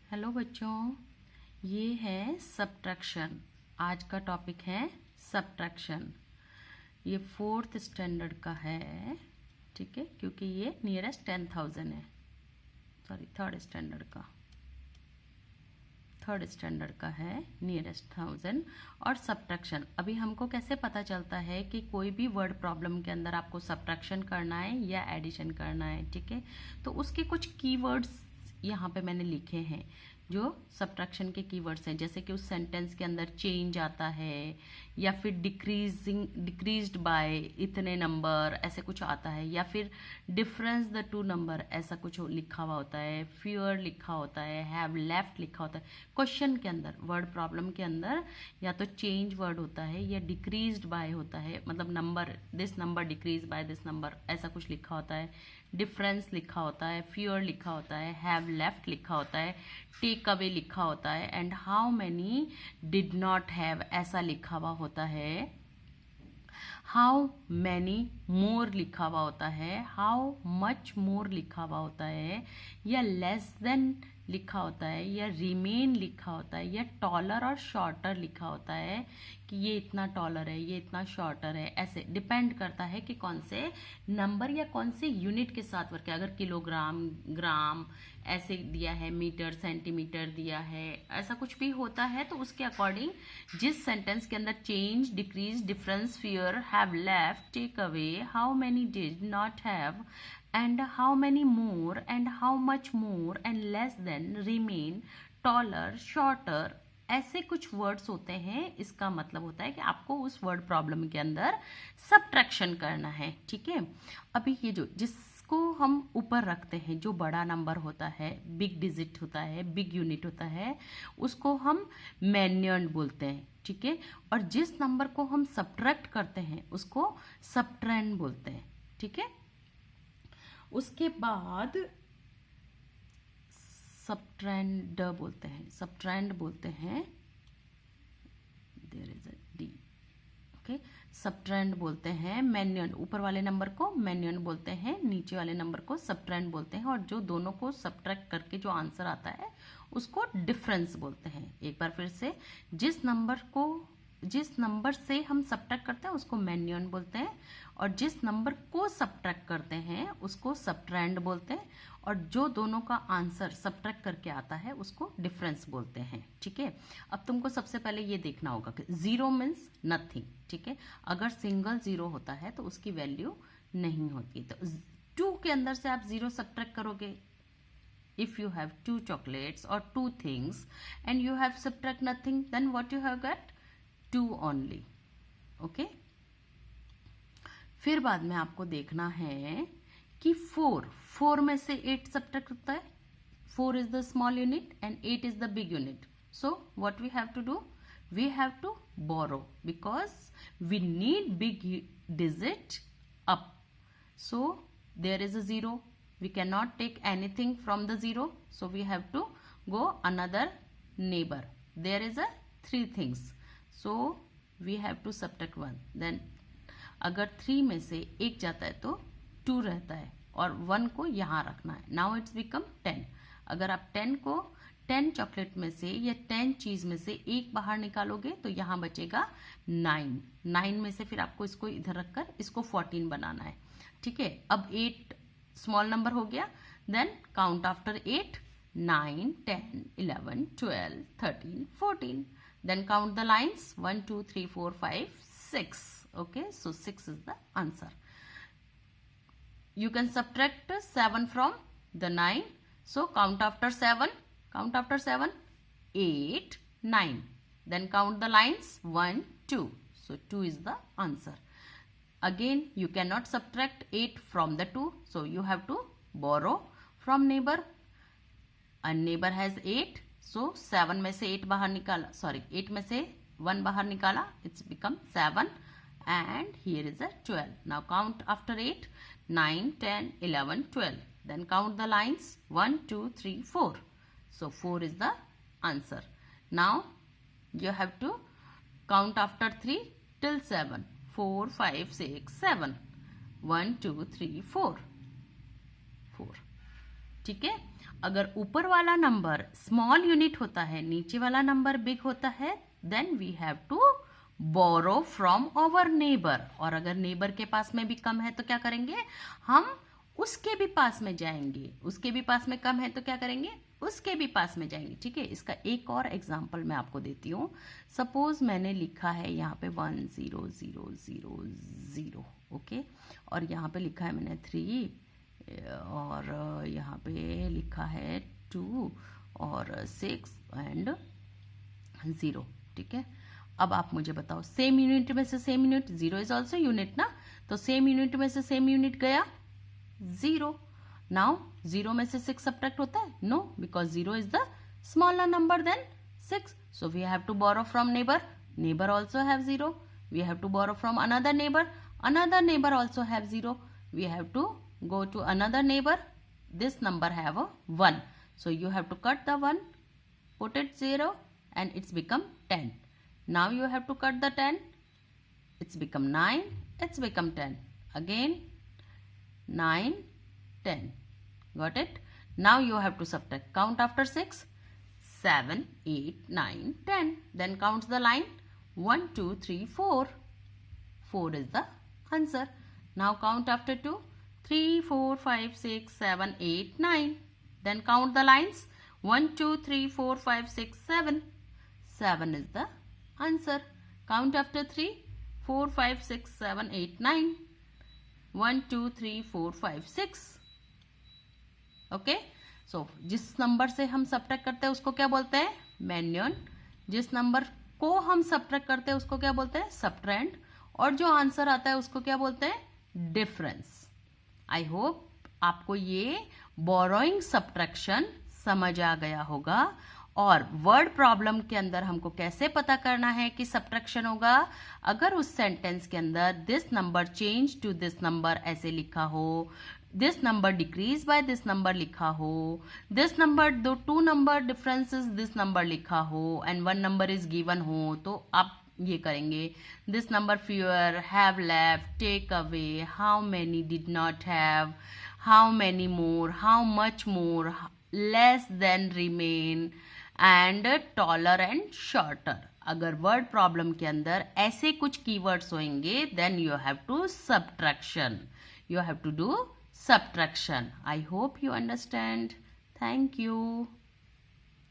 Hello बच्चों, ये है सब्ट्रैक्शन। आज का टॉपिक है सब्ट्रैक्शन। ये 4th स्टैंडर्ड का है, ठीक है, क्योंकि ये नियरेस्ट 10,000 है। सॉरी, थर्ड स्टैंडर्ड का है, नियरेस्ट 1000। और सब्ट्रैक्शन, अभी हमको कैसे पता चलता है कि कोई भी वर्ड प्रॉब्लम के अंदर आपको सब्ट्रैक्शन करना है या एडिशन करना है, ठीक है। तो उसके कुछ कीवर्ड्स यहाँ पे मैंने लिखे हैं जो सब्ट्रैक्शन के कीवर्ड्स हैं। जैसे कि उस सेंटेंस के अंदर चेंज आता है, या फिर डिक्रीज्ड बाय इतने नंबर, ऐसे कुछ आता है, या फिर डिफरेंस द टू नंबर, ऐसा कुछ लिखा हुआ होता है, फ्यूअर लिखा होता है, हैव लेफ्ट लिखा होता है। क्वेश्चन के अंदर, वर्ड प्रॉब्लम के अंदर या तो चेंज वर्ड होता है या डिक्रीज्ड बाय होता है, मतलब number, this number decrease by this number, ऐसा कुछ लिखा होता है। डिफरेंस लिखा होता है, फ्यूअर लिखा होता है, हैव लेफ्ट लिखा होता है, टेक अवे लिखा होता है, and how many did not have, ऐसा लिखा हुआ होता है। हाउ मैनी मोर लिखा हुआ होता है, हाउ मच मोर लिखा हुआ होता है, या लेस देन लिखा होता है, या रिमेन लिखा होता है, या टॉलर और शॉर्टर लिखा होता है कि ये इतना टॉलर है, ये इतना शॉर्टर है। ऐसे डिपेंड करता है कि कौन से नंबर या कौन से यूनिट के साथ वर्क है। अगर किलोग्राम, ग्राम ऐसे दिया है, मीटर, सेंटीमीटर दिया है, ऐसा कुछ भी होता है, तो उसके अकॉर्डिंग जिस सेंटेंस के अंदर change, decrease, difference, fewer, have left, take away, how many did not have, and how many more, and how much more, and less than, remain, taller, shorter, ऐसे कुछ वर्ड्स होते हैं। इसका मतलब होता है कि आपको उस वर्ड प्रॉब्लम के अंदर सब्ट्रैक्शन करना है, ठीक है। अभी ये जो जिसको हम ऊपर रखते हैं, जो बड़ा नंबर होता है, बिग डिजिट होता है, बिग यूनिट होता है, उसको हम मैन्युअल बोलते हैं, ठीक है। और जिस नंबर को हम सब्ट्रैक्ट करते हैं उसको सब्ट्रैंड बोलते हैं, ठीक है। उसके बाद सब्ट्रैंड बोलते हैं, there is a D, okay. Subtrahend बोलते हैं मैन्युअल, ऊपर वाले नंबर को मैन्युअल बोलते हैं, नीचे वाले नंबर को सब्ट्रैंड बोलते हैं, और जो दोनों को सब्ट्रैक्ट करके जो आंसर आता है उसको डिफरेंस बोलते हैं। एक बार फिर से, जिस नंबर से हम सब्ट्रैक्ट करते हैं उसको मैन्युअल बोलते हैं, और जिस नंबर को सब्ट्रैक्ट करते हैं उसको सब्ट्रैंड बोलते हैं, और जो दोनों का आंसर सब्ट्रैक्ट करके आता है उसको डिफरेंस बोलते हैं, ठीक है। अब तुमको सबसे पहले ये देखना होगा कि जीरो मीन्स नथिंग, ठीक है। अगर सिंगल जीरो होता है तो उसकी वैल्यू नहीं होती। तो 2 के अंदर से आप जीरो सब्ट्रैक्ट करोगे। If you have 2 chocolates or 2 things and you have subtract nothing, then what you have got? 2 only, okay? फिर बाद में आपको देखना है कि 4 में से 8 सब्ट्रैक्ट होता है। 4 is the small unit and 8 is the big unit. So what we have to do? We have to borrow because we need big digit up. So there is a 0. We cannot take anything from the 0. So we have to go another neighbor. There is a 3 things. So we have to subtract 1. Then अगर 3 में से 1 जाता है तो 2 रहता है, और 1 को यहाँ रखना है। Now it's become 10। अगर आप 10 चॉकलेट में से या 10 चीज में से 1 बाहर निकालोगे तो यहाँ बचेगा 9 में से फिर आपको इसको इधर रखकर इसको 14 बनाना है, ठीक है। अब 8 स्मॉल नंबर हो गया, then count after 8, 9, 10, 11, 12, 13, 14, then count the lines 1, 2, 3, 4, 5, 6. Okay, so 6 is the answer. You can subtract 7 from the 9. So count after 7, 8, 9. Then count the lines 1, 2. So 2 is the answer. Again, you cannot subtract 8 from the 2. So you have to borrow from neighbor. A neighbor has 8. So 7 में से 8 बाहर निकाला, 8 में से 1 बाहर निकाला, it's become 7, and here is a 12. Now count after 8, 9, 10, 11, 12. Then count the lines 1, 2, 3, 4. So 4 is the answer. Now you have to count after 3 till 7. 4, 5, 6, 7. 1, 2, 3, 4. 4. ठीक है। अगर ऊपर वाला नंबर स्मॉल यूनिट होता है, नीचे वाला नंबर बिग होता है, then we have to borrow from our neighbour. और अगर नेबर के पास में भी कम है तो क्या करेंगे, हम उसके भी पास में जाएंगे। उसके भी पास में कम है तो क्या करेंगे, उसके भी पास में जाएंगे। ठीक है, इसका एक और एग्जांपल मैं आपको देती हूँ। सपोज मैंने लिखा है यहाँ पे 1 0 0 0 0, ओके, और यहाँ पे लिखा है मैंने 3, और यहाँ पे लिखा है 2 और 6 एंड 0। ठीक है, अब आप मुझे बताओ, सेम यूनिट में से same unit, 0 is also unit ना, तो सेम यूनिट में से सेम यूनिट गया 0। नाउ 0 में से 6 सब्ट्रैक्ट होता है, no, because 0 is the smaller number than 6, so we have to borrow from neighbor also have 0, we have to borrow from another neighbor also have 0, we have to go to another neighbor, this number have a 1, so you have to cut the 1, put it 0 and it's become 10. Now you have to cut the 10, it's become 9, it's become 10, again 9 10, got it. Now you have to subtract, count after 6, 7 8 9 10, then counts the line 1 2 3 4, 4 is the answer. Now count after 2, 3 4 5 6 7 8 9, then count the lines 1 2 3 4 5 6 7, 7 is the answer. Count after 3, 4 5 6 7 8 9, 1 2 3 4 5 6, okay. सो जिस number से हम subtract करते हैं उसको क्या बोलते हैं, मैन्युअन। जिस नंबर को हम सब्ट्रैक्ट करते हैं उसको क्या बोलते हैं, सबट्रेंड। और जो आंसर आता है उसको क्या बोलते हैं, डिफरेंस। आई होप आपको ये बोरोइंग सब्ट्रैक्शन समझ आ गया होगा। और वर्ड प्रॉब्लम के अंदर हमको कैसे पता करना है कि सब्ट्रैक्शन होगा, अगर उस सेंटेंस के अंदर this number change to this number ऐसे लिखा हो, this number decrease by this number लिखा हो, दिस नंबर दो 2 नंबर डिफरेंसेस दिस नंबर लिखा हो एंड 1 नंबर इज गिवन हो, तो आप ये करेंगे this number fewer, have left, take away, how many did not have, how many more, how much more, less than remain and taller and shorter. अगर word problem के अंदर ऐसे कुछ कीवर्ड्स होंगे then you have to subtraction, you have to do subtraction. I hope you understand. Thank you.